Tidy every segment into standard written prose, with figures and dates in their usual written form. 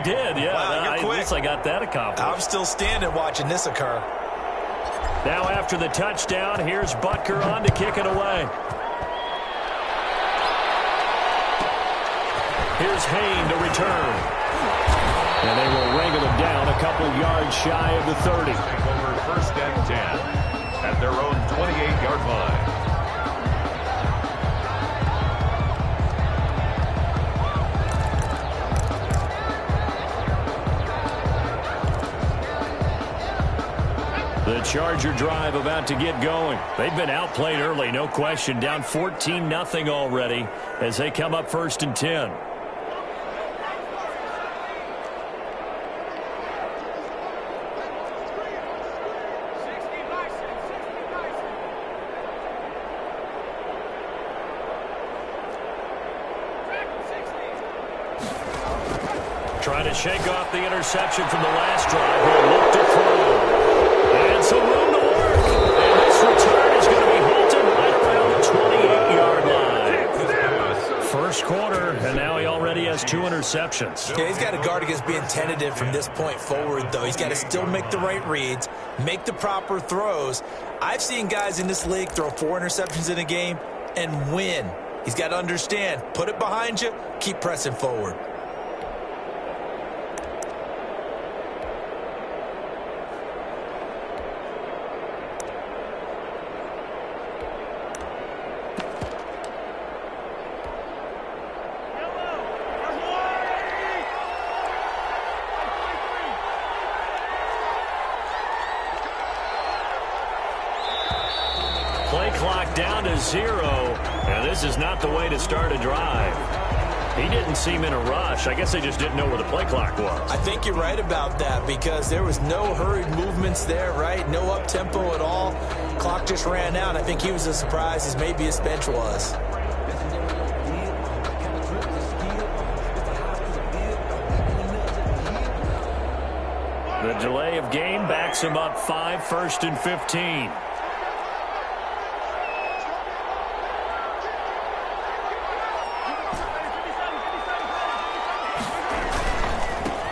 did, yeah. Wow, At least I got that accomplished. I'm still standing watching this occur. Now after the touchdown, here's Butker on to kick it away. Here's Hayne to return. And they will wrangle him down a couple yards shy of the 30. Over 1st and 10 at their own 28-yard line. The Charger drive about to get going. They've been outplayed early, no question. Down 14-0 already as they come up 1st and 10. Trying to shake off the interception from the last drive. He'll look to throw. And some room to work. And this return is going to be halted right around the 28-yard line. First quarter, and now he already has 2 interceptions. Yeah, he's got to guard against being tentative from this point forward, though. He's got to still make the right reads, make the proper throws. I've seen guys in this league throw 4 interceptions in a game and win. He's got to understand, put it behind you, keep pressing forward. Play clock down to 0, and this is not the way to start a drive. He didn't seem in a rush. I guess they just didn't know where the play clock was. I think you're right about that because there was no hurried movements there, right? No up-tempo at all. Clock just ran out. I think he was as surprised as maybe his bench was. The delay of game backs him up 5, 1st and 15.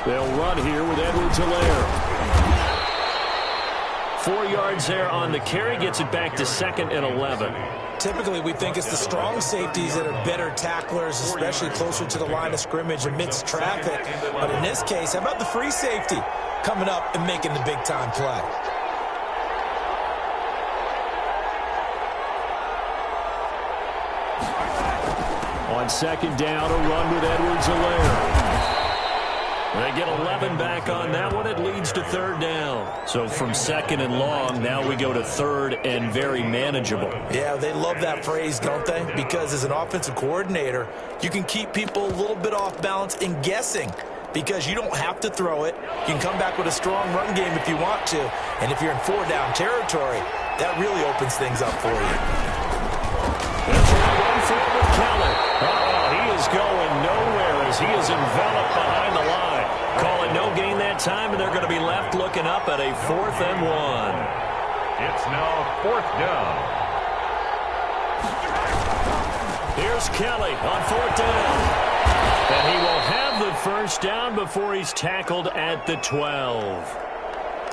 They'll run here with Edwards-Helaire. 4 yards there on the carry, gets it back to 2nd and 11. Typically, we think it's the strong safeties that are better tacklers, especially closer to the line of scrimmage amidst traffic. But in this case, how about the free safety coming up and making the big-time play? On 2nd down, a run with Edwards-Helaire. They get 11 back on that one. It leads to 3rd down. So from 2nd and long, now we go to 3rd and very manageable. Yeah, they love that phrase, don't they? Because as an offensive coordinator, you can keep people a little bit off balance and guessing because you don't have to throw it. You can come back with a strong run game if you want to. And if you're in 4-down territory, that really opens things up for you. There's a run forward, Kelly. He is going nowhere as he is enveloped behind the line. Call it no gain that time, and they're going to be left looking up at a 4th and 1. It's now 4th down. Here's Kelly on 4th down. And he will have the 1st down before he's tackled at the 12.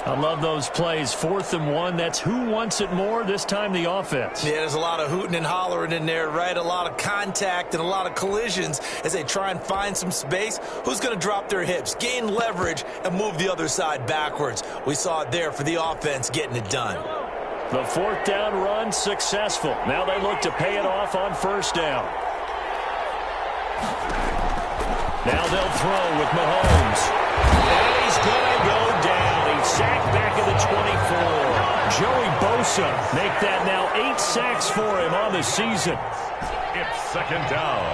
I love those plays. 4th and 1. That's who wants it more, this time the offense. Yeah, there's a lot of hooting and hollering in there, right? A lot of contact and a lot of collisions as they try and find some space. Who's going to drop their hips, gain leverage, and move the other side backwards? We saw it there for the offense getting it done. The 4th down run successful. Now they look to pay it off on 1st down. Now they'll throw with Mahomes. And he's going to go down. He's sacked back at the 24. Joey Bosa make that now 8 sacks for him on the season. It's 2nd down.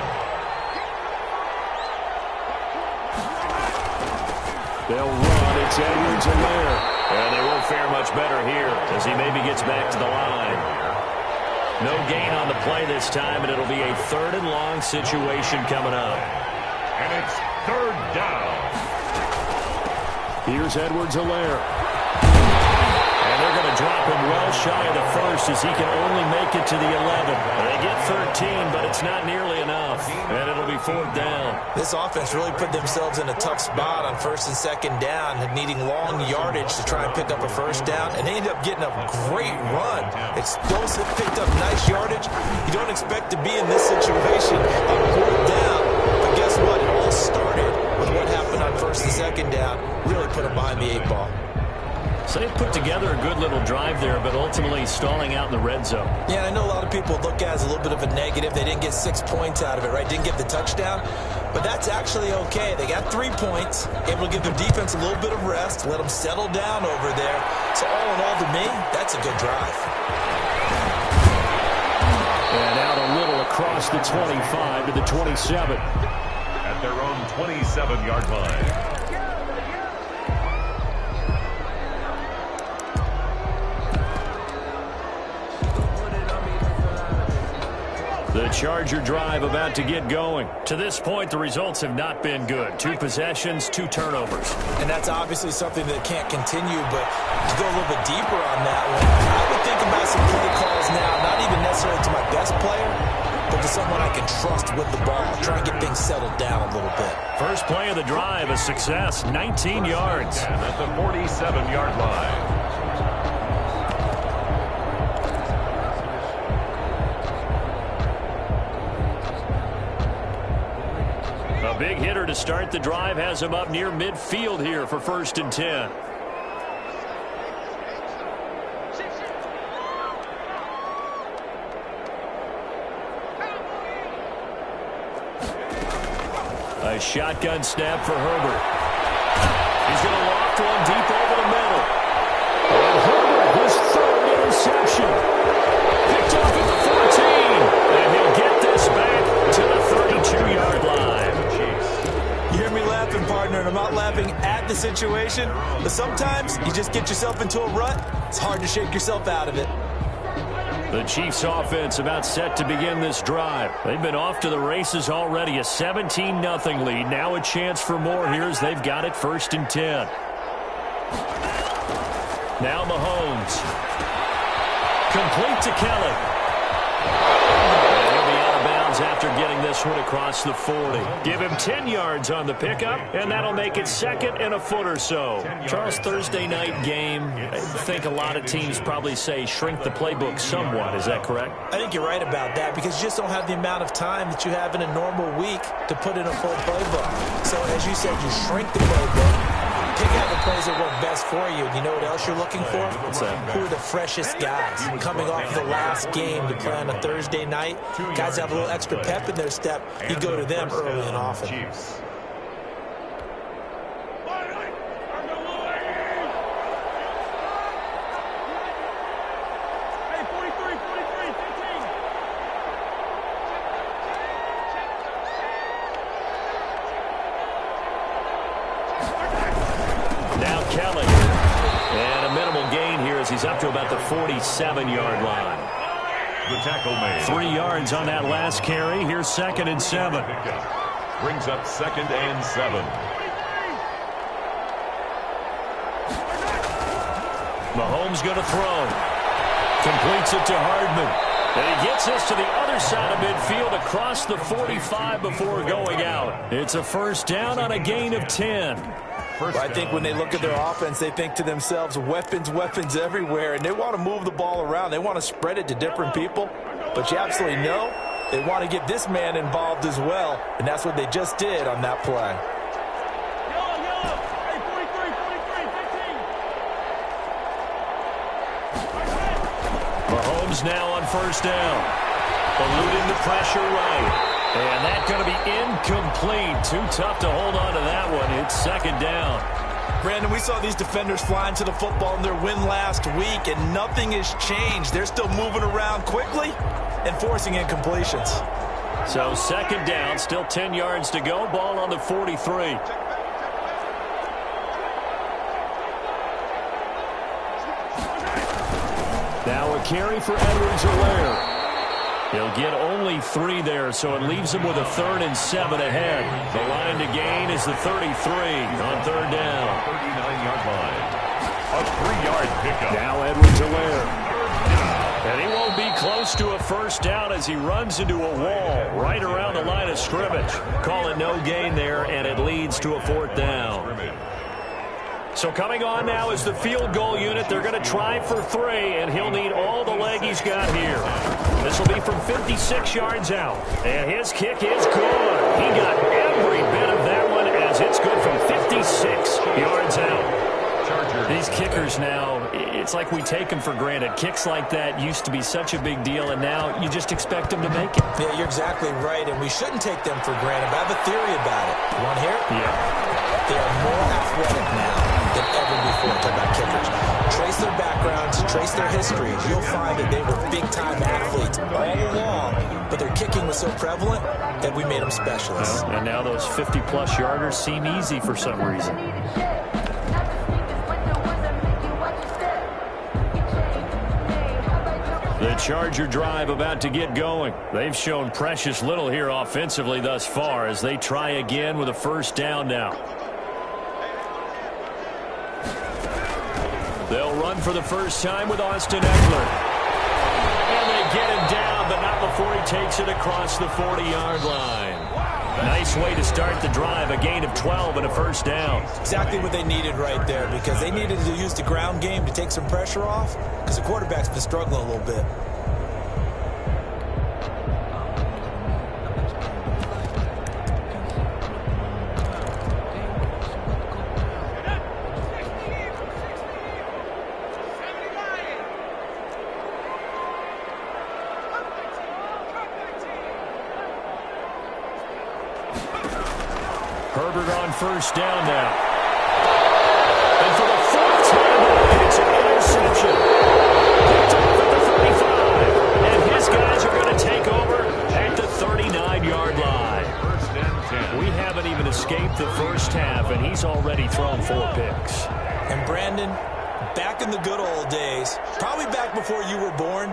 They'll run. It's Edwards-Helaire. And they won't fare much better here as he maybe gets back to the line. No gain on the play this time, and it'll be a 3rd and long situation coming up. And it's 3rd down. Here's Edwards-Helaire. And they're going to drop him well shy of the first as he can only make it to the 11. They get 13, but it's not nearly enough. And it'll be 4th down. This offense really put themselves in a tough spot on 1st and 2nd down, needing long yardage to try and pick up a 1st down. And they ended up getting a great run. Explosive, picked up nice yardage. You don't expect to be in this situation on 4th down. But guess what? It all started with what happened on 1st and 2nd down. Really put them behind the 8 ball. So they put together a good little drive there, but ultimately stalling out in the red zone. Yeah, I know a lot of people look at it as a little bit of a negative. They didn't get 6 points out of it, right? Didn't get the touchdown. But that's actually okay. They got 3 points, able to give their defense a little bit of rest, let them settle down over there. So all in all, to me, that's a good drive. And out a little across the 25 to the 27. At their own 27-yard line. The Charger drive about to get going. To this point, the results have not been good. 2 possessions, 2 turnovers. And that's obviously something that can't continue, but to go a little bit deeper on that one, I would think about some play calls now, not even necessarily to my best player, but to someone I can trust with the ball. Try and get things settled down a little bit. First play of the drive, a success, 19 yards. And at the 47-yard line. A big hitter to start the drive has him up near midfield here for 1st and 10. A shotgun snap for Herbert. He's going to loft one deep over the middle. And Herbert, his 3rd interception. Picked off at the 14. And he'll get this back to the 32-yard line. You hear me laughing, partner, and I'm not laughing at the situation, but sometimes you just get yourself into a rut. It's hard to shake yourself out of it. The Chiefs offense about set to begin this drive. They've been off to the races already. A 17-0 lead. Now a chance for more here as they've got it 1st and 10. Now Mahomes. Complete to Kelly. And he'll be out of bounds after getting this one across the 40. Give him 10 yards on the pickup, and that'll make it 2nd and a foot or so. Charles, Thursday night game, I think a lot of teams probably say shrink the playbook somewhat. Is that correct? I think you're right about that because you just don't have the amount of time that you have in a normal week to put in a full playbook. So as you said, you shrink the playbook. Pick out the plays that work best for you. And you know what else you're looking for? What's that? Who are the freshest guys coming off the last game to play on a Thursday night? Guys have a little extra pep in their step. You go to them early and often. Chiefs. Kelly. And a minimal gain here as he's up to about the 47-yard line. The tackle made. 3 yards on that last carry. Here's 2nd and 7. Brings up 2nd and 7. Mahomes going to throw. Completes it to Hardman. And he gets this to the other side of midfield across the 45 before going out. It's a 1st down on a gain of 10. Well, I think when they look at their offense, they think to themselves, weapons, weapons everywhere, and they want to move the ball around. They want to spread it to different people, but you absolutely know they want to get this man involved as well, and that's what they just did on that play. Mahomes now on 1st down. Eluding the pressure right. And that's going to be incomplete. Too tough to hold on to that one. It's 2nd down. Brandon, we saw these defenders flying to the football in their win last week, and nothing has changed. They're still moving around quickly and forcing incompletions. So 2nd down, still 10 yards to go. Ball on the 43. Now a carry for Edwards-Helaire. He'll get only 3 there, so it leaves him with a 3rd and 7 ahead. The line to gain is the 33 on 3rd down. 39-yard line. A 3-yard pickup. Now Edwards-Helaire. And he won't be close to a first down as he runs into a wall right around the line of scrimmage. Call it no gain there, and it leads to a 4th down. So coming on now is the field goal unit. They're going to try for 3, and he'll need all the leg he's got here. This will be from 56 yards out. And his kick is good. He got every bit of that one as it's good from 56 yards out. These kickers now, it's like we take them for granted. Kicks like that used to be such a big deal, and now you just expect them to make it. Yeah, you're exactly right, and we shouldn't take them for granted. But I have a theory about it. You want to hear it? Yeah. They are more athletic now than ever before. Talk about kickers. Trace their backgrounds, trace their histories. You'll find that they were big-time athletes all along, but their kicking was so prevalent that we made them specialists. And now those 50-plus yarders seem easy for some reason. The Charger drive about to get going. They've shown precious little here offensively thus far as they try again with a first down now. They'll run for the first time with Austin Eckler. And they get him down, but not before he takes it across the 40-yard line. Nice way to start the drive, a gain of 12 and a first down. Exactly what they needed right there, because they needed to use the ground game to take some pressure off, because the quarterback's been struggling a little bit. Herbert on first down now. And for the 4th time, it's an interception. Picked off at the 35. And his guys are going to take over at the 39-yard line. First and 10. We haven't even escaped the first half, and he's already thrown 4 picks. And Brandon, back in the good old days, probably back before you were born,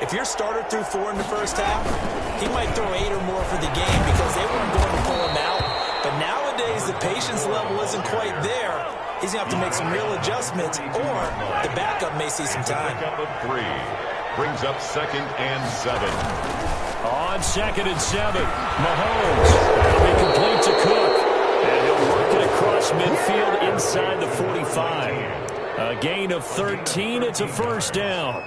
if your starter threw 4 in the first half, he might throw 8 or more for the game because they weren't going to pull him out. But nowadays, the patience level isn't quite there. He's going to have to make some real adjustments, or the backup may see some time. Pickup of 3. Brings up 2nd and 7. On 2nd and 7, Mahomes. That'll be complete to Cook. And he'll work it across midfield inside the 45. A gain of 13. It's a first down.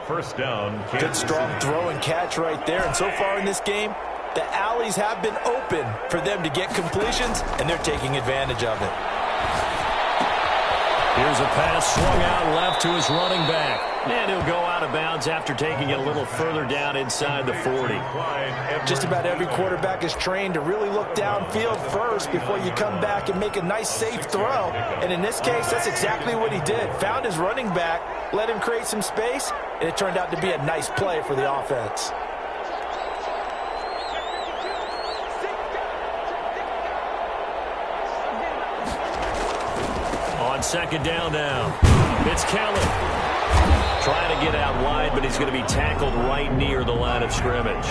First down. Good strong throw and catch right there. And so far in this game, the alleys have been open for them to get completions, and they're taking advantage of it. Here's a pass swung out left to his running back. And he'll go out of bounds after taking it a little further down inside the 40. Just about every quarterback is trained to really look downfield first before you come back and make a nice, safe throw. And in this case, that's exactly what he did. Found his running back, let him create some space, and it turned out to be a nice play for the offense. On 2nd down now, it's Kelly. Trying to get out wide, but he's going to be tackled right near the line of scrimmage.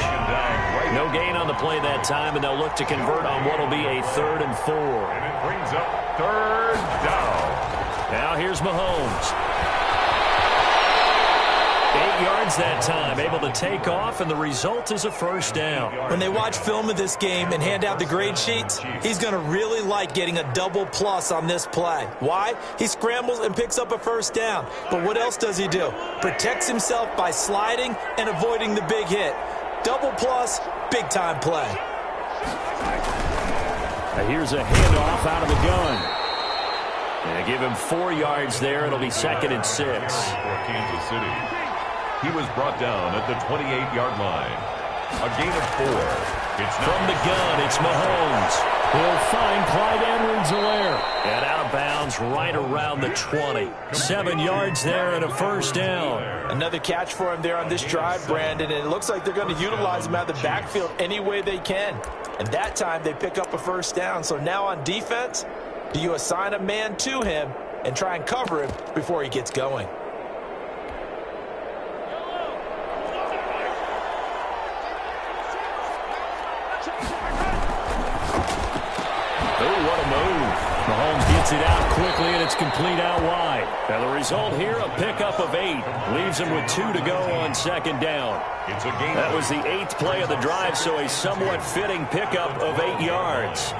No gain on the play that time, and they'll look to convert on what will be a 3rd and 4. And it brings up 3rd down. Now here's Mahomes. 8 yards that time, able to take off, and the result is a first down. When they watch film of this game and hand out the grade sheets, he's going to really like getting a double plus on this play. Why? He scrambles and picks up a first down. But what else does he do? Protects himself by sliding and avoiding the big hit. Double plus, big-time play. Now here's a handoff out of the gun. And they give him 4 yards there. It'll be 2nd and 6. For Kansas City. He was brought down at the 28-yard line. A gain of 4. It's from the gun, it's Mahomes. He'll find Clyde Edwards-Helaire. And out of bounds right around the 20. 7 yards there and a first down. Another catch for him there on this drive, Brandon, and it looks like they're going to utilize him out of the backfield any way they can. And that time they pick up a first down. So now on defense, do you assign a man to him and try and cover him before he gets going? Oh, what a move. Mahomes gets Gets it out quickly, and it's complete out wide. And the result here, a pickup of 8. Leaves him with 2 to go on second down. That was the 8th play of the drive, so a somewhat fitting pickup of 8 yards.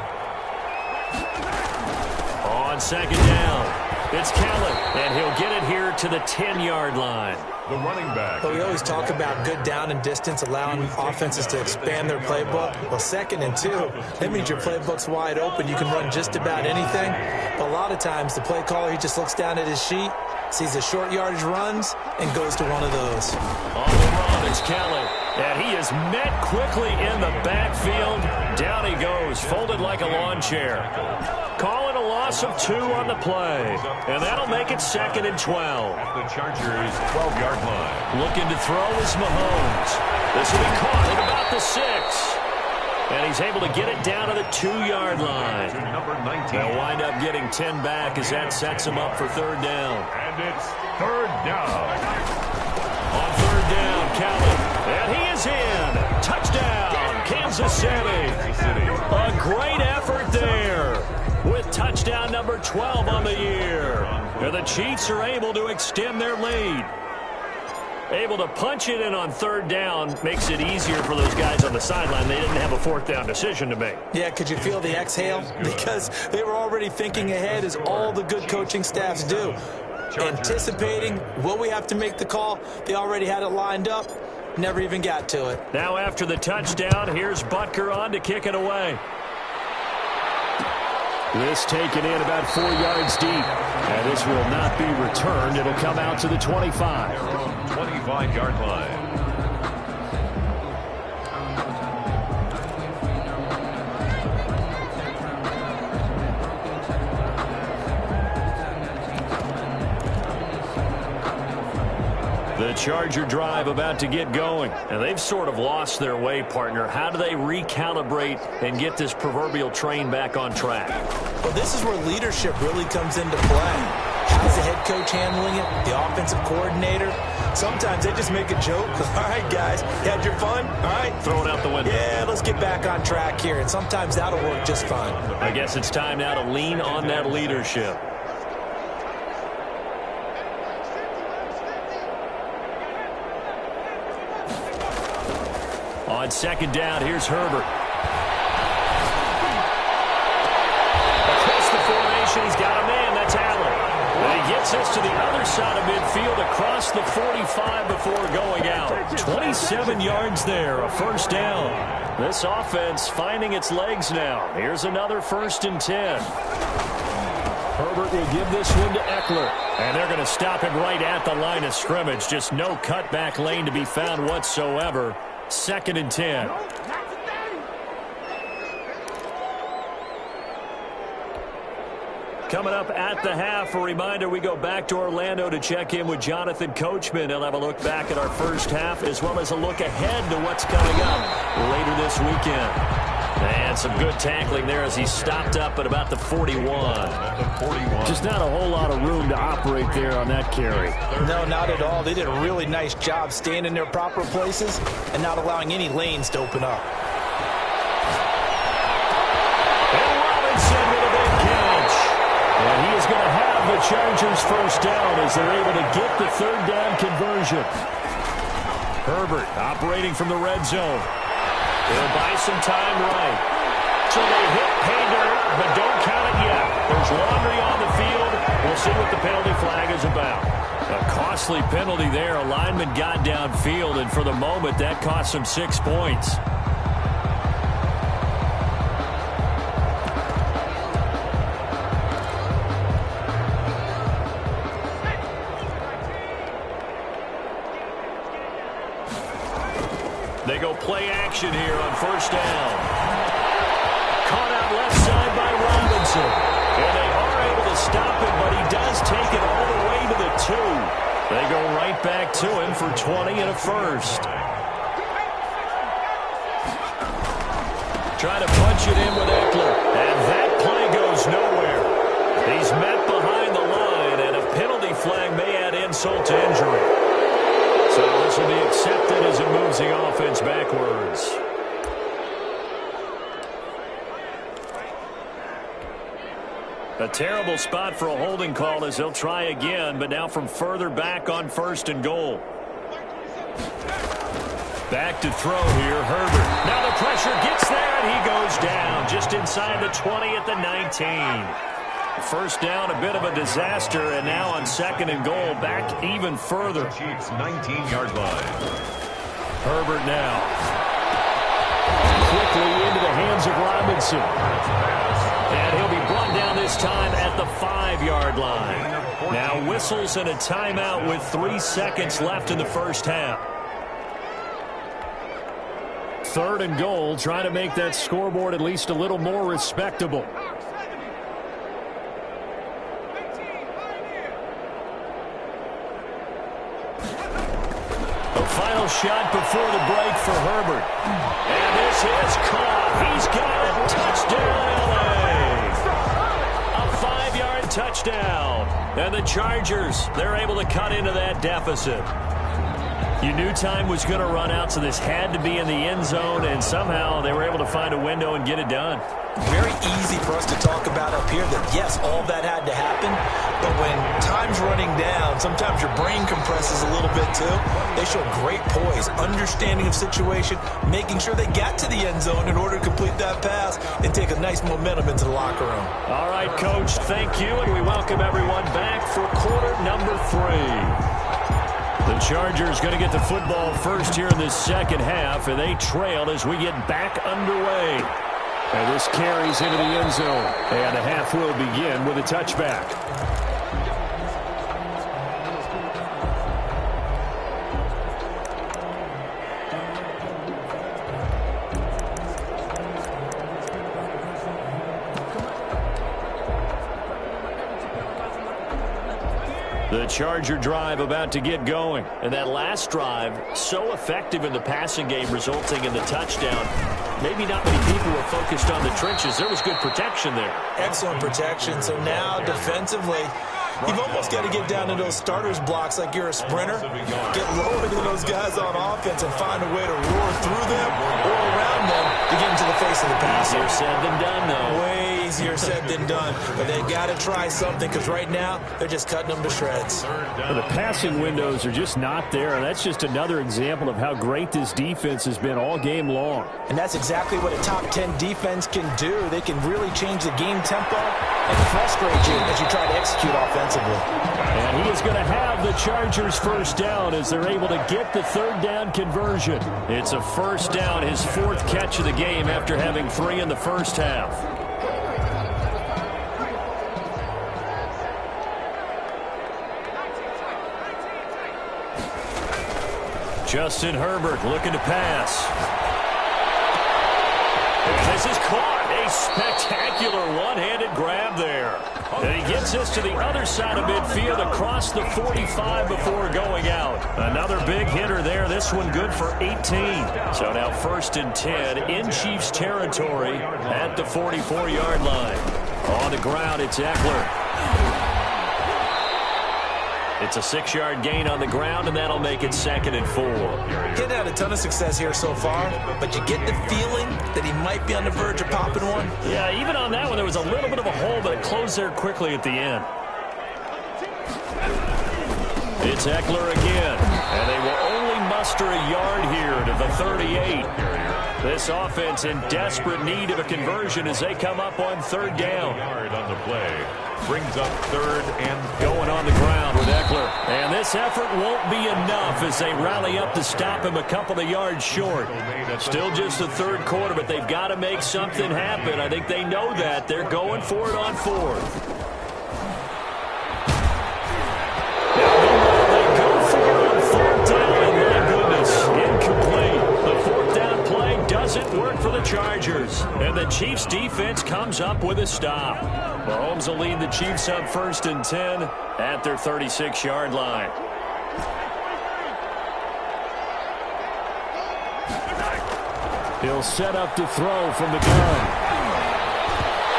On second down, it's Kellen, and he'll get it here to the 10-yard line. The running back. Well, we always talk about good down and distance, allowing offenses to expand their playbook. Well, 2nd and 2, that means your playbook's wide open. You can run just about anything. But a lot of times, the play caller, he just looks down at his sheet, sees the short yardage runs, and goes to one of those. On the run, it's Kelly. And he is met quickly in the backfield. Down he goes, folded like a lawn chair. Calling a loss of 2 on the play. And that'll make it 2nd and 12. At the Chargers' 12-yard line. Looking to throw is Mahomes. This will be caught at about the 6. And he's able to get it down to the 2-yard line. To number 19. They'll wind up getting 10 back as that sets him up for 3rd down. And it's 3rd down. On 3rd down, Kelly. And he is in. Touchdown, Kansas City. A great effort there with touchdown number 12 on the year. And the Chiefs are able to extend their lead. Able to punch it in on 3rd down makes it easier for those guys on the sideline. They didn't have a 4th down decision to make. Yeah, could you feel the exhale? Because they were already thinking ahead, as all the good coaching staffs do. Anticipating, will we have to make the call? They already had it lined up. Never even got to it. Now after the touchdown, here's Butker on to kick it away. This taken in about 4 yards deep. And this will not be returned. It'll come out to the 25. 25-yard line. The Charger drive about to get going, and they've sort of lost their way, partner. How do they recalibrate and get this proverbial train back on track? Well, this is where leadership really comes into play. How's the head coach handling it? The offensive coordinator? Sometimes they just make a joke. All right, guys, you had your fun? All right. Throw it out the window. Yeah, let's get back on track here, and sometimes that'll work just fine. I guess it's time now to lean on that leadership. On second down, here's Herbert. Across the formation, he's got a man. That's Allen. And he gets us to the other side of midfield across the 45 before going out. 27 yards there, a 1st down. This offense finding its legs now. Here's another 1st and 10. Herbert will give this one to Eckler. And they're going to stop him right at the line of scrimmage. Just no cutback lane to be found whatsoever. 2nd and 10. Coming up at the half, a reminder, we go back to Orlando to check in with Jonathan Coachman. He'll have a look back at our first half as well as a look ahead to what's coming up later this weekend. And some good tackling there as he stopped up at about the 41. Just not a whole lot of room to operate there on that carry. No, not at all. They did a really nice job staying in their proper places and not allowing any lanes to open up. And Robinson with a big catch. And he is going to have the Chargers 1st down as they're able to get the 3rd down conversion. Herbert operating from the red zone. They'll buy some time right. So they hit pay dirt, but don't count it yet. There's laundry on the field. We'll see what the penalty flag is about. A costly penalty there. A lineman got downfield, and for the moment, that cost him 6 points. They go play action here on 1st down. Caught out left side by Robinson. And they are able to stop him, but he does take it all the way to the 2. They go right back to him for 20 and a 1st. Try to punch it in with Eckler. And that play goes nowhere. He's met behind the line, and a penalty flag may add insult to injury. So this will be accepted as it moves the offense backwards. A terrible spot for a holding call as they'll try again, but now from further back on 1st and goal. Back to throw here, Herbert. Now the pressure gets there, and he goes down just inside the 20 at the 19. First down, a bit of a disaster, and now on 2nd and goal, back even further. Chiefs 19-yard line. Herbert now. Quickly into the hands of Robinson. And he'll be brought down this time at the 5-yard line. Now whistles and a timeout with 3 seconds left in the first half. 3rd and goal, trying to make that scoreboard at least a little more respectable. A final shot before the break for Herbert. And this is caught. He's got it. Touchdown, LA. A 5-yard touchdown. And the Chargers, they're able to cut into that deficit. You knew time was going to run out, so this had to be in the end zone, and somehow they were able to find a window and get it done. Very easy for us to talk about up here that, yes, all that had to happen, but when time's running down, sometimes your brain compresses a little bit too. They show great poise, understanding of situation, making sure they got to the end zone in order to complete that pass and take a nice momentum into the locker room. All right, Coach, thank you, and we welcome everyone back for quarter number 3. The Chargers going to get the football first here in this second half, and they trail as we get back underway. And this carries into the end zone, and the half will begin with a touchback. The Charger drive about to get going. And that last drive, so effective in the passing game, resulting in the touchdown. Maybe not many people were focused on the trenches. There was good protection there. Excellent protection. So now, defensively, you've almost got to get down to those starters blocks like you're a sprinter. Get lower than those guys on offense and find a way to roar through them or around them to get into the face of the passer. Easier said than done, though. Way easier said than done. But they've got to try something because right now they're just cutting them to shreds. Well, the passing windows are just not there. And that's just another example of how great this defense has been all game long. And that's exactly what a top 10 defense can do. They can really change the game tempo and frustrate you as you try to execute offensively. And he is going to have the Chargers first down as they're able to get the 3rd down conversion. It's a first down, his 4th catch of the game after having 3 in the first half. Justin Herbert looking to pass. And this is caught. A spectacular one-handed grab there. And he gets us to the other side of midfield across the 45 before going out. Another big hitter there. This one good for 18. So now 1st and 10 in Chiefs territory at the 44-yard line. On the ground, it's Eckler. It's a 6-yard gain on the ground, and that'll make it 2nd and 4. Getting had a ton of success here so far, but you get the feeling that he might be on the verge of popping one. Yeah, even on that one, there was a little bit of a hole, but it closed there quickly at the end. It's Eckler again, and they will only muster a yard here to the 38. This offense in desperate need of a conversion as they come up on 3rd down. Yard on the play. Brings up 3rd and going on the ground with Eckler. And this effort won't be enough as they rally up to stop him a couple of yards short. Still just the 3rd quarter, but they've got to make something happen. I think they know that. They're going for it on 4th. They go for it on 4th down, and my goodness, incomplete. The 4th down play doesn't work for the Chargers. And the Chiefs defense comes up with a stop. Mahomes will lead the Chiefs up 1st and 10 at their 36-yard line. He'll set up to throw from the gun.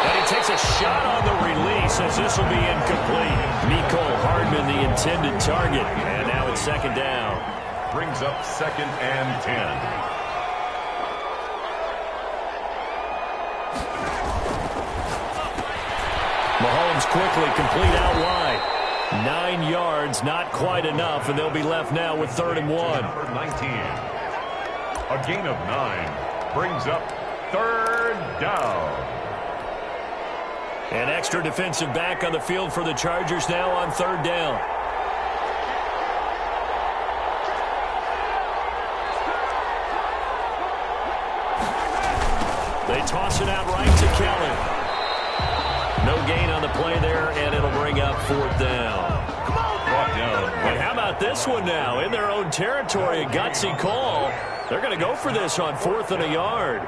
And he takes a shot on the release as this will be incomplete. Mecole Hardman, the intended target. And now it's 2nd down. brings up 2nd and 10. Mahomes comes quickly, complete out wide. 9 yards, not quite enough, and they'll be left now with 3rd and 1. Number 19. A gain of 9 brings up 3rd down. An extra defensive back on the field for the Chargers now on 3rd down. They toss it out right to Kelly. No gain on the play there, and it'll bring up 4th down. Brought down. And how about this one now? In their own territory, a gutsy call. They're going to go for this on 4th and a yard.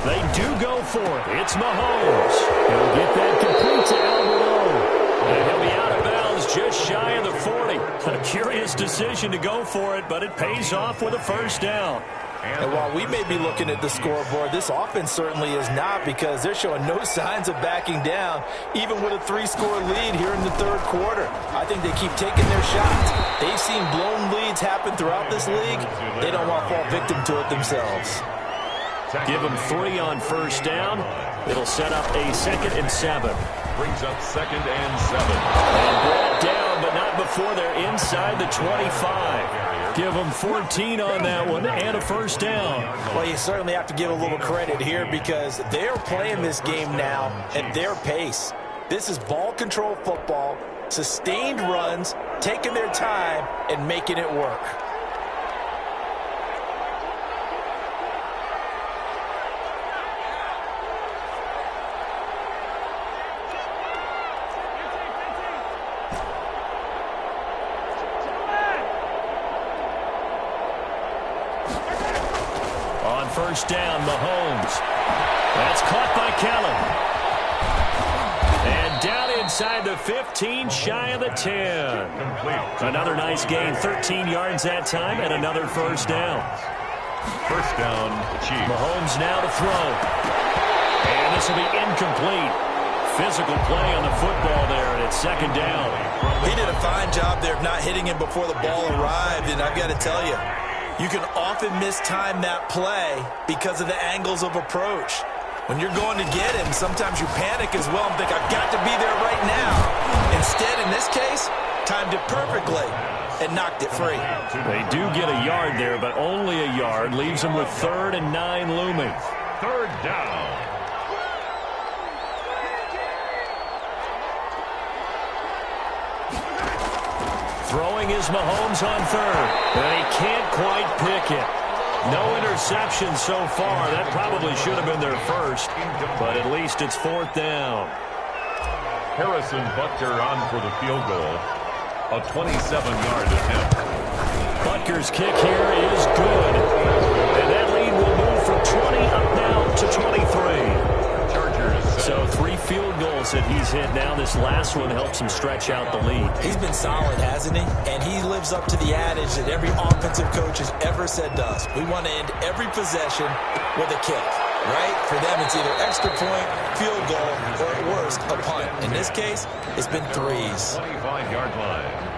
They do go for it. It's Mahomes. He'll get that complete to Alvarado. And he'll be out of bounds just shy of the 40. A curious decision to go for it, but it pays off with a 1st down. And while we may be looking at the scoreboard, this offense certainly is not, because they're showing no signs of backing down, even with a 3-score lead here in the 3rd quarter. I think they keep taking their shots. They've seen blown leads happen throughout this league. They don't want to fall victim to it themselves. Give them 3 on 1st down. It'll set up a 2nd and 7. Brings up 2nd and 7. And brought down, but not before they're inside the 25. Give them 14 on that one and a 1st down. Well, you certainly have to give a little credit here, because they're playing this game now at their pace. This is ball control football, sustained runs, taking their time, and making it work. On 1st down, Mahomes. That's caught by Kelly. And down inside the 15, shy of the 10. Complete. Another nice gain, 13 yards that time, and another 1st down. 1st down, Chiefs. Mahomes now to throw. And this will be incomplete. Physical play on the football there, and it's 2nd down. He did a fine job there of not hitting him before the ball arrived, and I've got to tell you, you can often mistime that play because of the angles of approach. When you're going to get him, sometimes you panic as well and think, I've got to be there right now. Instead, in this case, timed it perfectly and knocked it free. They do get a yard there, but only a yard. Leaves them with 3rd and 9 looming. 3rd down. Throwing is Mahomes on 3rd, and he can't quite pick it. No interception so far. That probably should have been their 1st, but at least it's 4th down. Harrison Butker on for the field goal. A 27-yard attempt. Butker's kick here is good, and that lead will move from 20 up now to 23. So 3 field goals that he's hit now. This last one helps him stretch out the lead. He's been solid, hasn't he? And he lives up to the adage that every offensive coach has ever said to us. We want to end every possession with a kick, right? For them, it's either extra point, field goal, or at worst, a punt. In this case, it's been 3s. 25-yard line.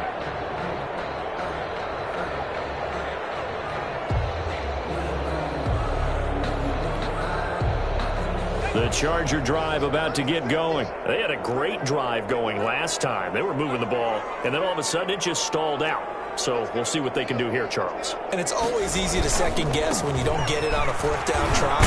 The Charger drive about to get going. They had a great drive going last time. They were moving the ball, and then all of a sudden it just stalled out. So we'll see what they can do here, Charles. And it's always easy to second guess when you don't get it on a 4th down try.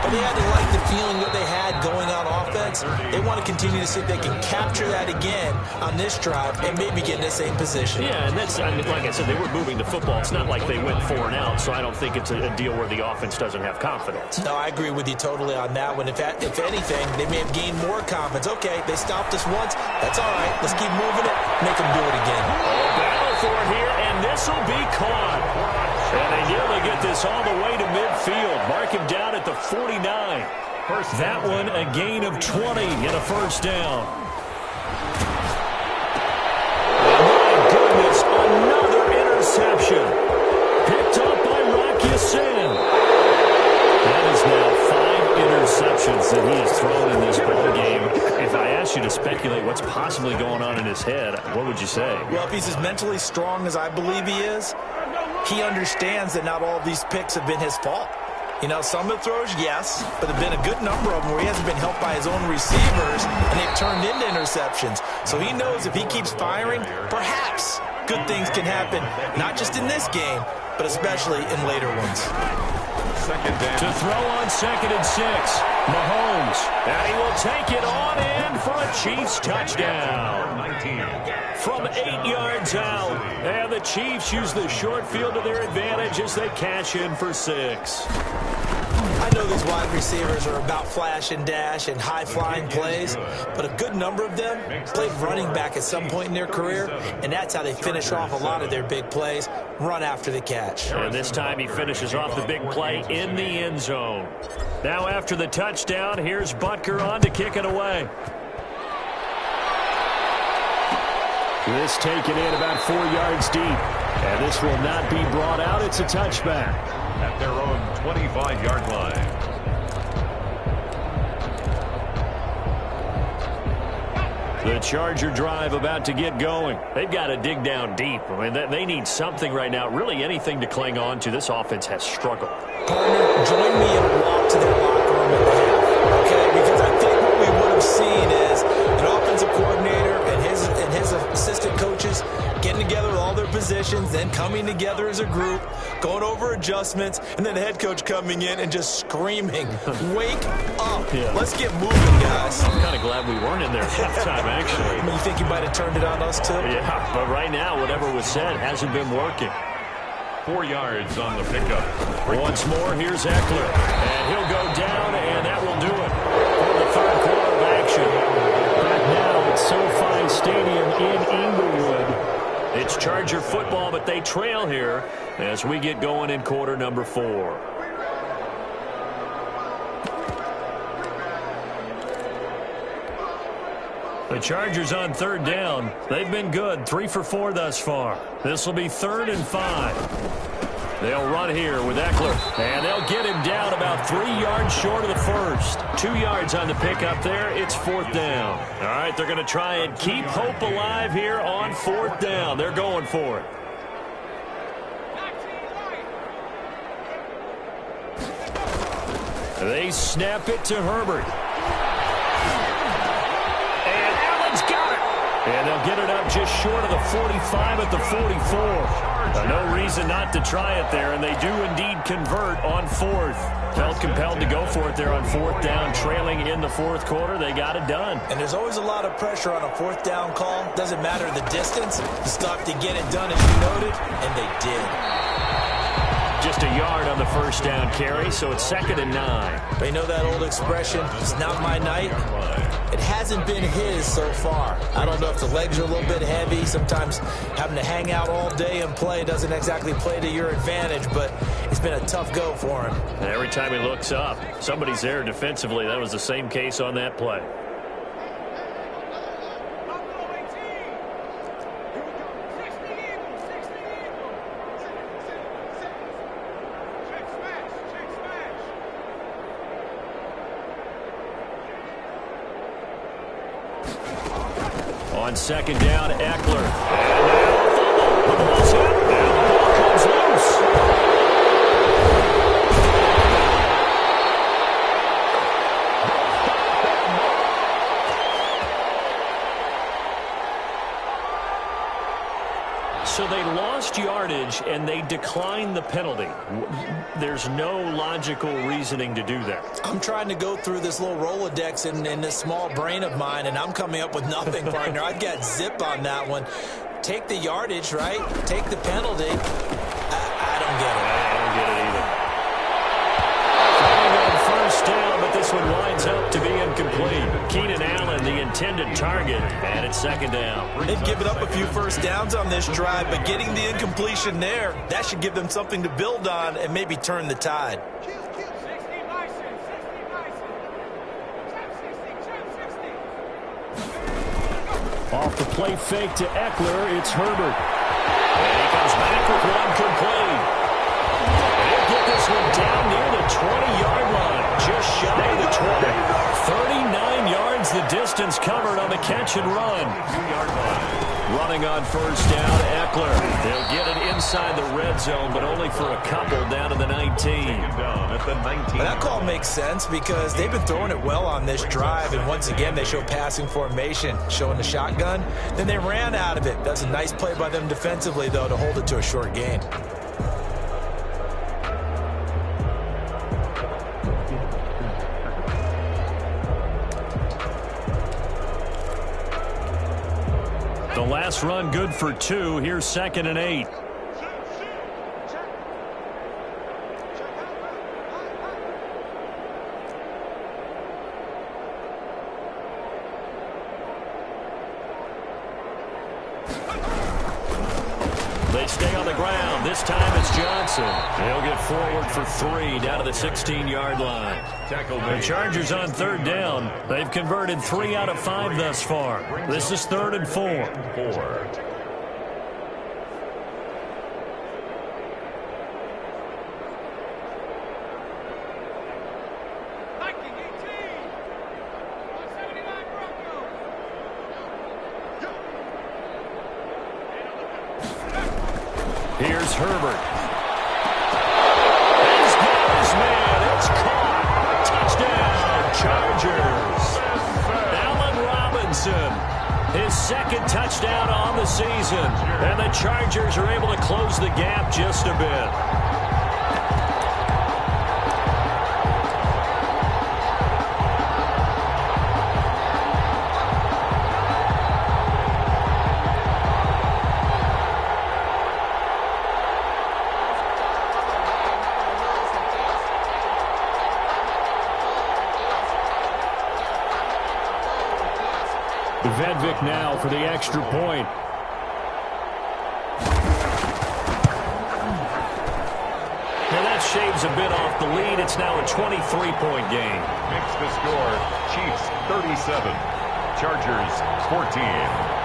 But they had to like the feeling that they had going on offense. They want to continue to see if they can capture that again on this drive and maybe get in the same position. Yeah, and that's, I mean, like I said, they were moving the football. It's not like they went 4 and out, so I don't think it's a deal where the offense doesn't have confidence. No, I agree with you totally on that one. If anything, they may have gained more confidence. Okay, they stopped us once. That's all right. Let's keep moving it. Make them do it again. Battle for it here, and this will be caught. And they nearly get this all the way to midfield. Mark him down at the 49. That one a gain of 20 and a 1st down. My goodness, another interception. Picked up by Rocky Sin. That is now 5 interceptions that he has thrown in this ball game. If I asked you to speculate what's possibly going on in his head, what would you say? Well, if he's as mentally strong as I believe he is, he understands that not all of these picks have been his fault. You know, some of the throws, yes, but there have been a good number of them where he hasn't been helped by his own receivers, and they've turned into interceptions. So he knows if he keeps firing, perhaps good things can happen, not just in this game, but especially in later ones. To throw on 2nd and 6, Mahomes, and he will take it on in for a Chiefs touchdown. From 8 yards out, and the Chiefs use the short field to their advantage as they cash in for 6. I know these wide receivers are about flash and dash and high-flying plays, but a good number of them played running back at some point in their career, and that's how they finish off a lot of their big plays, run after the catch. And this time he finishes off the big play in the end zone. Now after the touchdown, here's Butker on to kick it away. This taken in about 4 yards deep, and this will not be brought out. It's a touchback. At their own 25-yard line. The Charger drive about to get going. They've got to dig down deep. I mean, they need something right now, really anything to cling on to. This offense has struggled. Partner, join me in a walk to their locker room at the half, okay? Because I think what we would have seen is an offensive coordinator and his assistant coaches getting together with all their positions, then coming together as a group, going over adjustments, and then the head coach coming in and just screaming, wake up. Yeah. Let's get moving, guys. I'm kind of glad we weren't in there at halftime, actually. You think you might have turned it on us, too? Yeah, but right now, whatever was said hasn't been working. 4 yards on the pickup. Once more, here's Eckler. And he'll go down, and that will do it for the third quarter of action. Back now at SoFi Stadium in Inglewood. It's Charger football, but they trail here as we get going in quarter number 4. The Chargers on third down. They've been good, 3 for 4 thus far. This will be 3rd and 5. They'll run here with Eckler, and they'll get him down about 3 yards short of the first. 2 yards on the pickup there. It's 4th down. All right, they're going to try and keep hope alive here on 4th down. They're going for it. They snap it to Herbert. And Allen's got it. And they'll get it up just short of the 45 at the 44. No reason not to try it there, and they do indeed convert on 4th. Felt compelled to go for it there on 4th down, trailing in the 4th quarter. They got it done. And there's always a lot of pressure on a 4th down call. Doesn't matter the distance. You still have to get it done, as you noted, and they did. Just a yard on the first down carry, so it's 2nd and 9. But you know that old expression, it's not my night? It hasn't been his so far. I don't know if the legs are a little bit heavy. Sometimes having to hang out all day and play doesn't exactly play to your advantage, but it's been a tough go for him. And every time he looks up, somebody's there defensively. That was the same case on that play. On 2nd down, Eckler. And now a fumble. The ball's hit. And the ball comes loose. So they lost yardage, and they declined the penalty. There's no logical reasoning to do that. I'm trying to go through this little Rolodex in this small brain of mine, and I'm coming up with nothing, partner. I've got zip on that one. Take the yardage, right? Take the penalty. I don't get it. I don't get it either. Trying on first down, but this one winds up to be incomplete. Keenan Allen, the intended target, and it's 2nd down. They've given up a few first downs on this drive, but getting the incompletion there, that should give them something to build on and maybe turn the tide. Off the play fake to Eckler, it's Herbert. And he comes back with one complete. And he'll get this one down near the 20-yard line, just shy of the 20. 39 yards has the distance covered on the catch and run. 2-yard line. Running on first down, Eckler. They'll get it inside the red zone, but only for a couple down to the 19. Down at the 19. But that call makes sense because they've been throwing it well on this drive, and once again they show passing formation, showing the shotgun. Then they ran out of it. That's a nice play by them defensively, though, to hold it to a short gain. The last run good for 2. Here's 2nd and 8. They stay on the ground. This time it's Johnson. They'll get forward for 3 down to the 16-yard line. The Chargers on 3rd down. They've converted 3 out of 5 thus far. This is 3rd and 4. Here's Herbert. He's got his man. It's caught. Touchdown, Chargers. Allen Robinson, his 2nd touchdown on the season. And the Chargers are able to close the gap just a bit. Vedvik now for the extra point. Now that shaves a bit off the lead. It's now a 23-point game. Makes the score Chiefs 37, Chargers 14.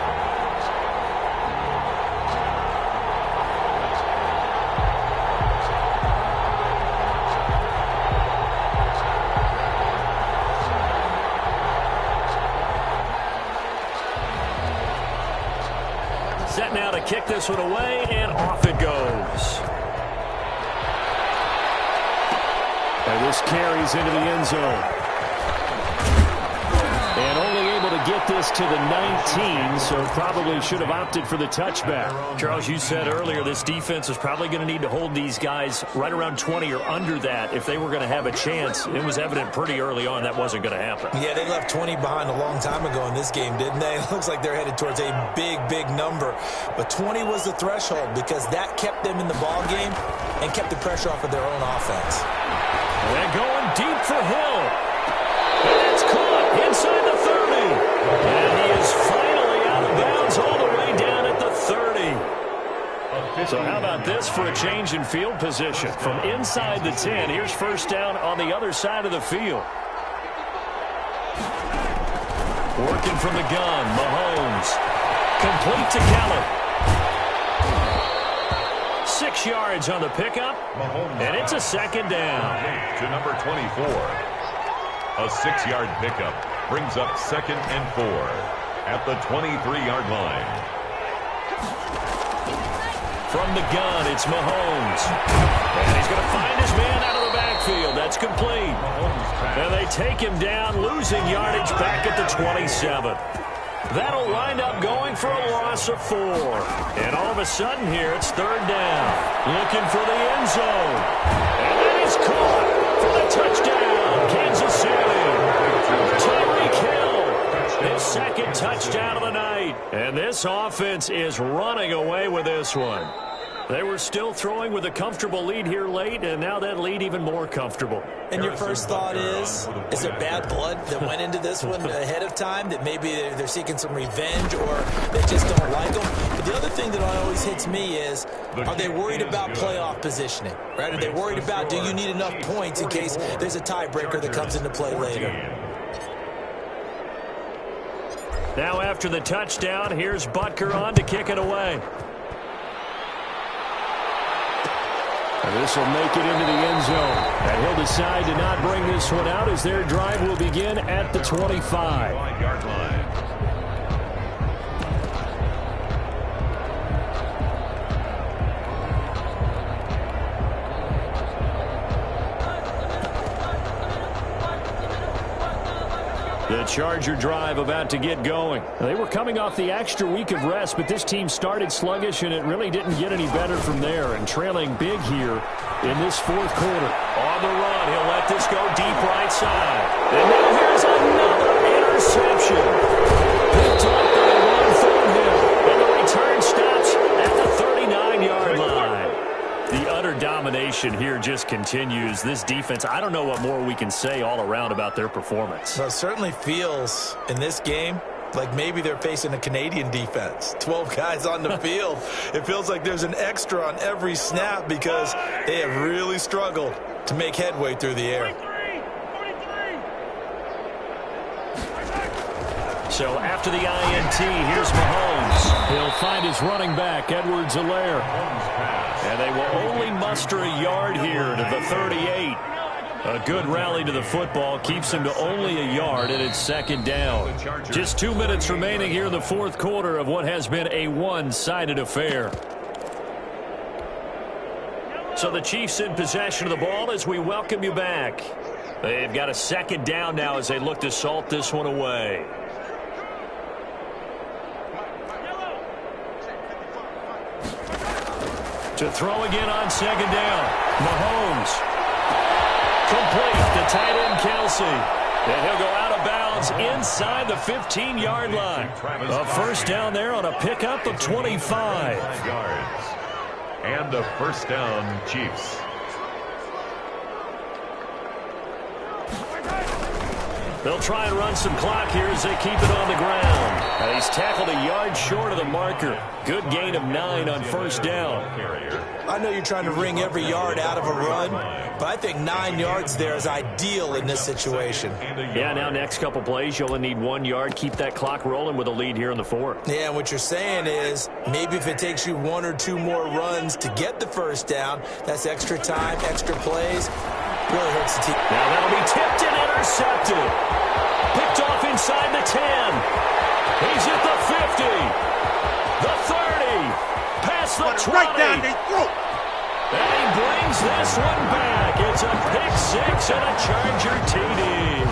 Set now to kick this one away, and off it goes. And this carries into the end zone. And only able to get this to the 19, so probably should have opted for the touchback. Charles, you said earlier this defense is probably going to need to hold these guys right around 20 or under that if they were going to have a chance. It was evident pretty early on that wasn't going to happen. Yeah, they left 20 behind a long time ago in this game, didn't they? It looks like they're headed towards a big, big number. But 20 was the threshold because that kept them in the ball game and kept the pressure off of their own offense. They're going deep for Hill. And it's caught inside the 30. And he is finally out of bounds all the way down at the 30. So how about this for a change in field position? From inside the 10, here's first down on the other side of the field. Working from the gun, Mahomes. Complete to Kelly. 6 yards on the pickup, and it's a 2nd down. To number 24. A 6-yard pickup brings up 2nd and 4 at the 23-yard line. From the gun, it's Mahomes. And he's going to find his man out of the backfield. That's complete. And they take him down, losing yardage back at the 27. That'll wind up going for a loss of 4. And all of a sudden here, it's 3rd down. Looking for the end zone. And then he's caught for the touchdown. Kansas City. Tyreek Hill. His 2nd touchdown of the night. And this offense is running away with this one. They were still throwing with a comfortable lead here late, and now that lead even more comfortable. And your first thought is there bad blood that went into this one ahead of time, that maybe they're seeking some revenge or they just don't like them? But the other thing that always hits me is, are they worried about playoff positioning? Right? Are they worried about, do you need enough points in case there's a tiebreaker that comes into play later? Now after the touchdown, here's Butker on to kick it away. And this will make it into the end zone And he'll decide to not bring this one out as their drive will begin at the 25-yard line. The Charger drive about to get going. They were coming off the extra week of rest, but this team started sluggish, and it really didn't get any better from there. And trailing big here in this fourth quarter. On the run, he'll let this go deep right side. And now here's another interception. Picked up by Ron Thornhill. And the return stops at the 39-yard line. The utter domination here just continues. This defense, I don't know what more we can say all around about their performance. Well, it certainly feels in this game like maybe they're facing a Canadian defense. 12 guys on the field. It feels like there's an extra on every snap because they have really struggled to make headway through the air. So after the INT, here's Mahomes. He'll find his running back, Edwards-Helaire. And they will only muster a yard here to the 38. A good rally to the football keeps him to only a yard, and it's second down. Just 2 minutes remaining here in the fourth quarter of what has been a one-sided affair. So the Chiefs in possession of the ball as we welcome you back. They've got a second down now as they look to salt this one away. To throw again on second down. Mahomes. Complete to tight end Kelsey. And he'll go out of bounds inside the 15-yard line. A first down there on a pickup of 25 yards. And a first down, Chiefs. They'll try and run some clock here as they keep it on the ground. And he's tackled a yard short of the marker. Good gain of 9 on first down. I know you're trying to wring every yard out of a run, but I think 9 yards there is ideal in this situation. Yeah, now next couple plays, you'll only need 1 yard. Keep that clock rolling with a lead here in the fourth. Yeah, and what you're saying is maybe if it takes you 1 or 2 more runs to get the first down, that's extra time, extra plays. Really hurts the team. Now that'll be tipped and intercepted. Picked off inside the 10. He's at the 50. The 30. Past the 20. Right down their throat. And he brings this one back. It's a pick six and a Charger TD.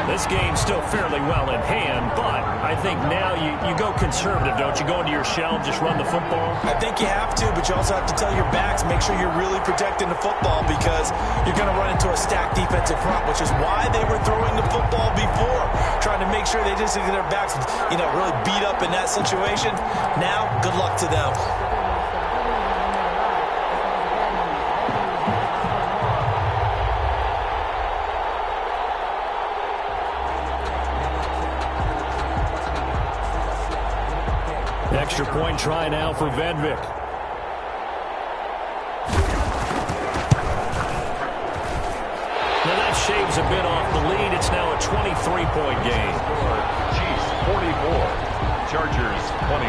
This game's still fairly well in hand, but I think now you go conservative, don't you? Go into your shell and just run the football? I think you have to, but you also have to tell your backs, make sure you're really protecting the football because you're going to run into a stacked defensive front, which is why they were throwing the football before, trying to make sure they just get their backs, really beat up in that situation. Now, good luck to them. Extra point try now for Vedvik. Now that shaves a bit off the lead. It's now a 23-point game. Chiefs 44, Chargers 21.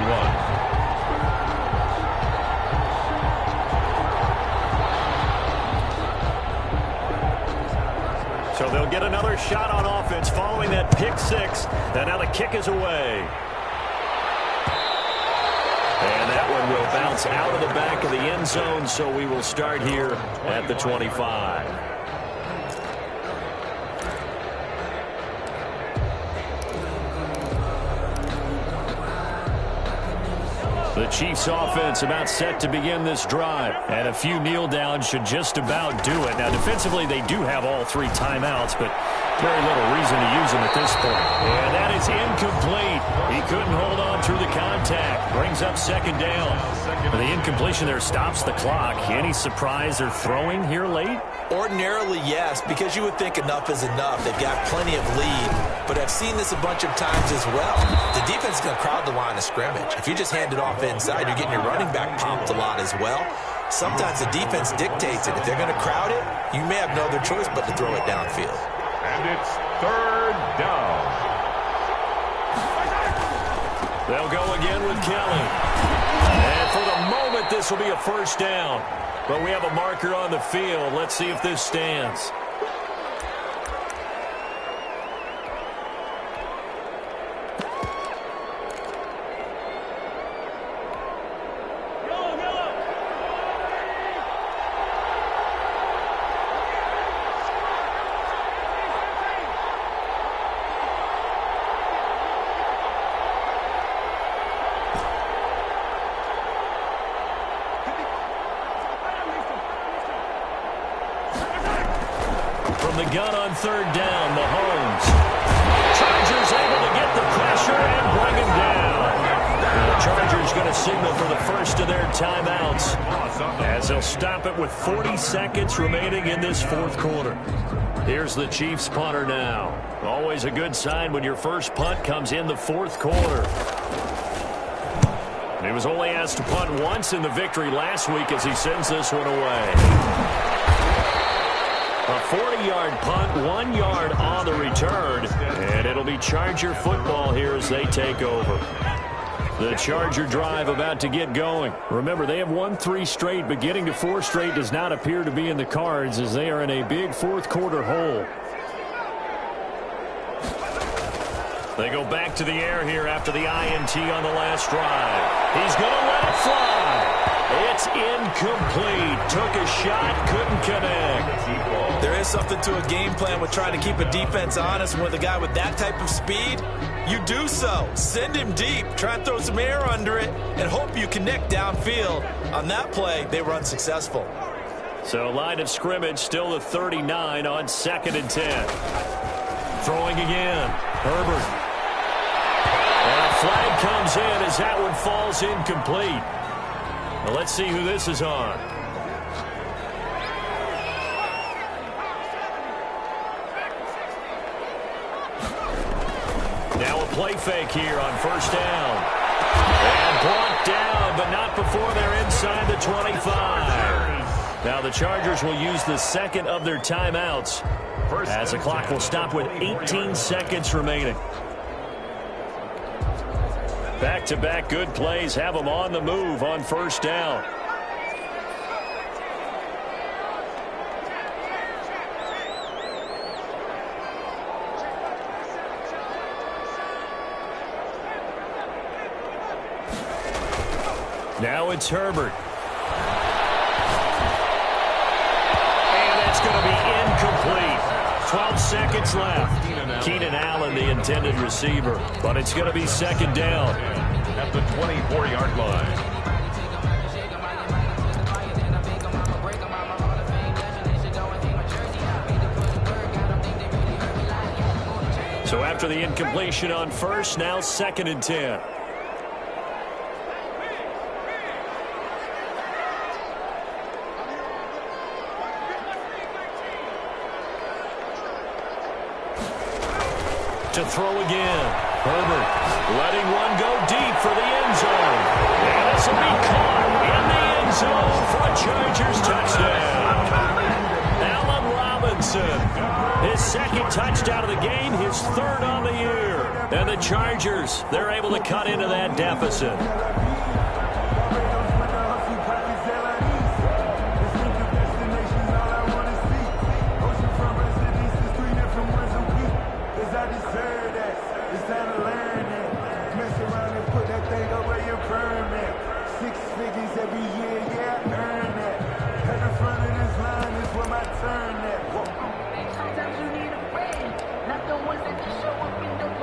So they'll get another shot on offense following that pick six. And now the kick is away. And that one will bounce out of the back of the end zone, so we will start here at the 25. The Chiefs offense about set to begin this drive. And a few kneel downs should just about do it. Now defensively they do have all 3 timeouts, but very little reason to use them at this point. And that is incomplete. He couldn't hold on through the contact. Brings up second down. The incompletion there stops the clock. Any surprise they're throwing here late? Ordinarily, yes, because you would think enough is enough. They've got plenty of lead, but I've seen this a bunch of times as well. The defense is going to crowd the line of scrimmage. If you just hand it off inside, you're getting your running back pumped a lot as well. Sometimes the defense dictates it. If they're going to crowd it, you may have no other choice but to throw it downfield. And it's third down. They'll go again with Kelly. And for the moment, this will be a first down. But we have a marker on the field. Let's see if this stands. From the gun on third down, Mahomes. Chargers able to get the pressure and bring him down. And the Chargers going to signal for the first of their timeouts as they'll stop it with 40 seconds remaining in this fourth quarter. Here's the Chiefs punter now. Always a good sign when your first punt comes in the fourth quarter. And he was only asked to punt once in the victory last week as he sends this one away. A 40-yard punt, 1 yard on the return, and it'll be Charger football here as they take over. The Charger drive about to get going. Remember, they have won 3 straight, but getting to 4 straight does not appear to be in the cards as they are in a big fourth quarter hole. They go back to the air here after the INT on the last drive. He's going to let it fly. It's incomplete. Took a shot, couldn't connect. There is something to a game plan with trying to keep a defense honest. With a guy with that type of speed, you do so. Send him deep. Try and throw some air under it and hope you connect downfield. On that play, they were unsuccessful. So line of scrimmage still the 39 on 2nd and 10. Throwing again. Herbert. And a flag comes in as that one falls incomplete. Well, let's see who this is on. Now a play fake here on first down. And brought down, but not before they're inside the 25. Now the Chargers will use the second of their timeouts as the clock will stop with 18 seconds remaining. Back-to-back good plays have them on the move on first down. Now it's Herbert. And that's going to be incomplete. 12 seconds left. Keenan Allen, the intended receiver. But it's going to be second down. At the 24-yard line. So after the incompletion on first, now 2nd and 10. To throw again. Herbert letting one go deep for the end zone. And this will be caught in the end zone for a Chargers touchdown. Allen Robinson, his second touchdown of the game, his 3rd on the year. And the Chargers, they're able to cut into that deficit.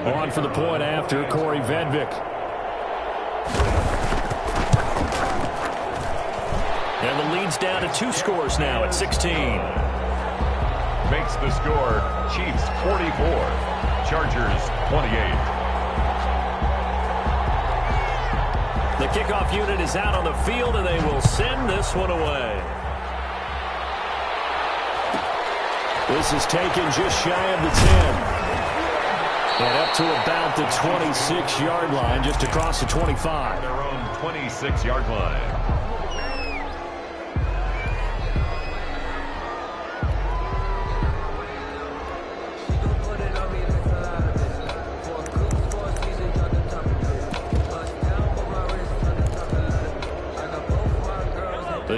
On for the point after, Corey Vedvik. And the lead's down to 2 scores now at 16. Makes the score Chiefs 44, Chargers 28. The kickoff unit is out on the field, and they will send this one away. This is taken just shy of the 10. And up to about the 26-yard line, just across the 25. Their own 26-yard line.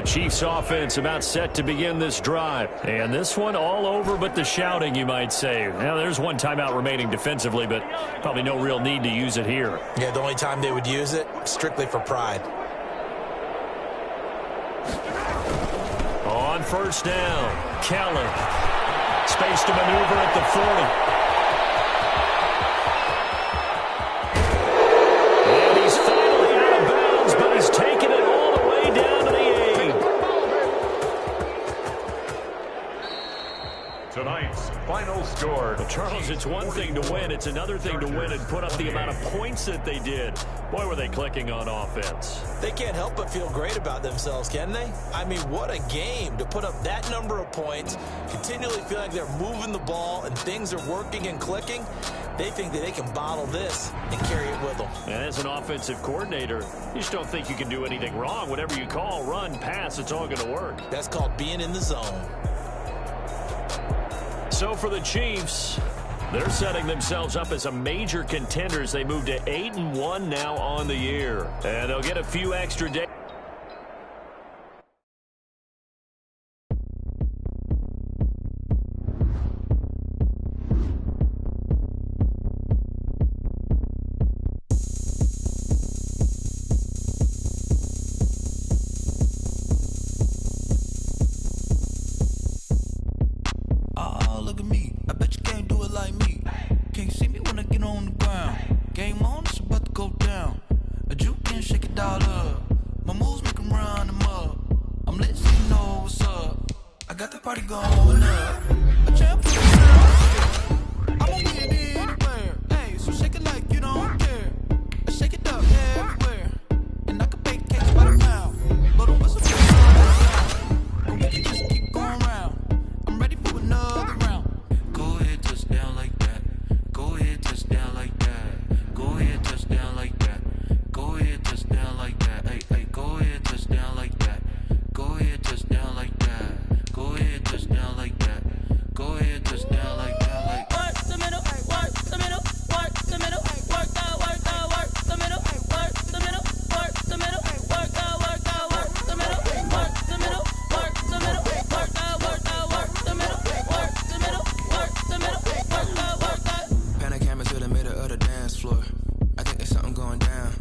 Chiefs offense about set to begin this drive. And this one all over but the shouting, you might say. Now, there's one timeout remaining defensively, but probably no real need to use it here. Yeah, the only time they would use it, strictly for pride. On first down, Kelly. Space to maneuver at the 40. And he's finally out of bounds, but he's taken it all the way down to the 8. Tonight's final score. Well, Charles, it's one thing to win. It's another thing to win and put up the amount of points that they did. Boy, were they clicking on offense. They can't help but feel great about themselves, can they? I mean, what a game to put up that number of points, continually feel like they're moving the ball and things are working and clicking. They think that they can bottle this and carry it with them. And as an offensive coordinator, you just don't think you can do anything wrong. Whatever you call, run, pass, it's all going to work. That's called being in the zone. So for the Chiefs, they're setting themselves up as a major contender as they move to 8-1 now on the year. And they'll get a few extra days. Look at me, I bet you can't do it like me. Can't see me when I get on the ground. Game on, it's about to go down. A juke and shake it all up. My moves make them run them up. I'm lit so you know what's up. I got the party going up. A champ for the sound. I'm a win anywhere. Hey, so shake it like you don't care. I shake it up everywhere. And I can bake cakes by the pound. But what's a big sound? And we can just keep going round. I'm ready for another round. Go ahead, touchdown like that. Go ahead, touchdown like that. Go ahead, touchdown like that. Go ahead, touchdown like that. Hey, hey, go ahead, touchdown like that. Go ahead, touchdown like that. Go ahead, touchdown like that. Go ahead, touchdown like that. Like work the middle, work the middle, work the middle, work the middle, work the middle, work the middle, work the middle, work the middle, work the middle, work the middle, work the middle, work the middle, work the middle, work the. Pan a camera to the middle of the dance floor. I think there's something going down.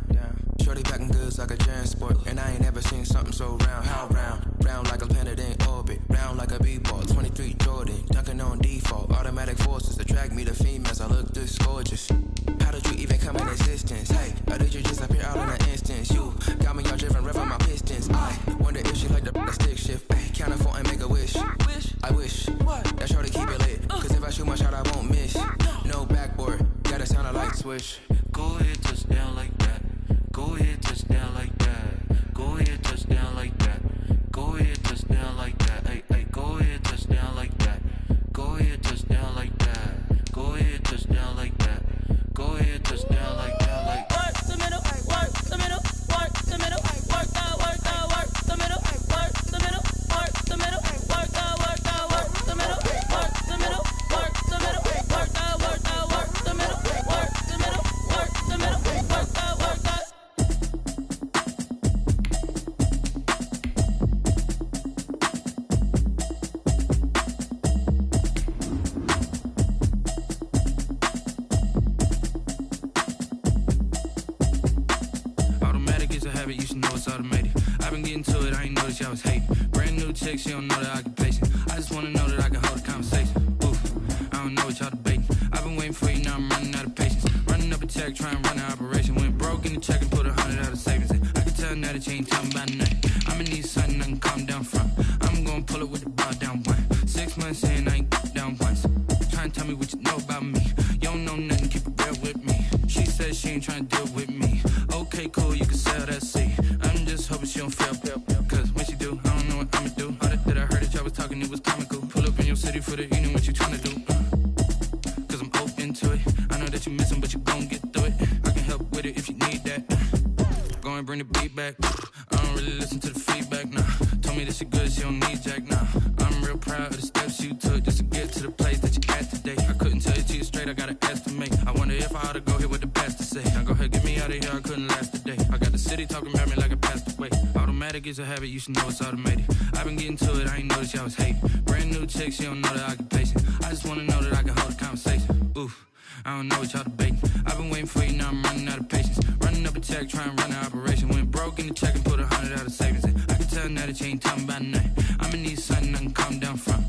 Shorty packing goods like a transport, and I ain't never seen something so round. How round? Round like a planet in orbit, round like a b-ball. 23 Jordan, dunking on default. Automatic forces attract me to females. I look this gorgeous. How did you even come in existence? Hey, or did you just appear out in an instance? You got me all driven, revving my pistons. I wonder if she like the stick shift. Ay, count her 4 and make a wish. I wish that shorty keep it lit. Cause if I shoot my shot, I won't miss. No backboard, gotta sound a light switch. Go ahead, touchdown like that. Go ahead, touchdown like that. Go ahead, touchdown like that. Go ahead, touchdown like that. Hey, hey, go ahead, touchdown like that. Go ahead, touchdown like that. Go ahead, touchdown like that. Go ahead, touchdown like that. Like work the middle, work the middle, work the middle, work the middle, work the middle, work the middle, work the middle, work the middle, work the middle, work the middle, work the middle, work the middle, work the middle, work the middle, work the. Automatic is a habit, you should know it's automated. I've been getting to it, I ain't noticed y'all was hating. Brand new chick, she don't know the occupation. I just wanna know that I can hold a conversation. Oof, I don't know what y'all debating. I've been waiting for you, now I'm running out of patience. Running up a check, trying to run an operation. Went broke in the check and put 100 out of savings in. I can tell now that you ain't talking about nothing. I'ma need something I can calm down from. I'm gonna pull it with the ball down one. 6 months in, I ain't down once. Trying to tell me what you know about me. You don't know nothing, keep it real with me. She said she ain't trying to deal with me. Okay, cool, you can sell that seat. I'm just hoping she don't fail. Cause when she do, I don't know what I'ma do. All that I heard that y'all was talking, it was comical. Pull up in your city for the evening, what you trying to do? Cause I'm open to it. I know that you missing, but you gon' get through it. I can help with it if you need that. Go and bring the beat back. I don't really listen to the feedback, nah. Told me that she good, she don't need jack, nah. I'm real proud of the steps you took just to get to the place that you at today. I couldn't tell you to you straight, I gotta estimate. I wonder if I ought to go here with the best to say. Now go ahead, get me out of here, I couldn't last a day. I got the city talking about me like I passed away. Automatic automatic, it's a habit, you should know it's automated. I've been getting to it, I ain't noticed y'all was hating. Brand new chick, she don't know the occupation. I just wanna know that I can hold a conversation. Oof, I don't know what y'all debating. I've been waiting for you, now I'm running out of patience. Running up a check, trying to run an operation. Went broke in the check and put 100 out of savings in. I can tell now that you ain't talking about nothing. I'ma need something I can calm down from.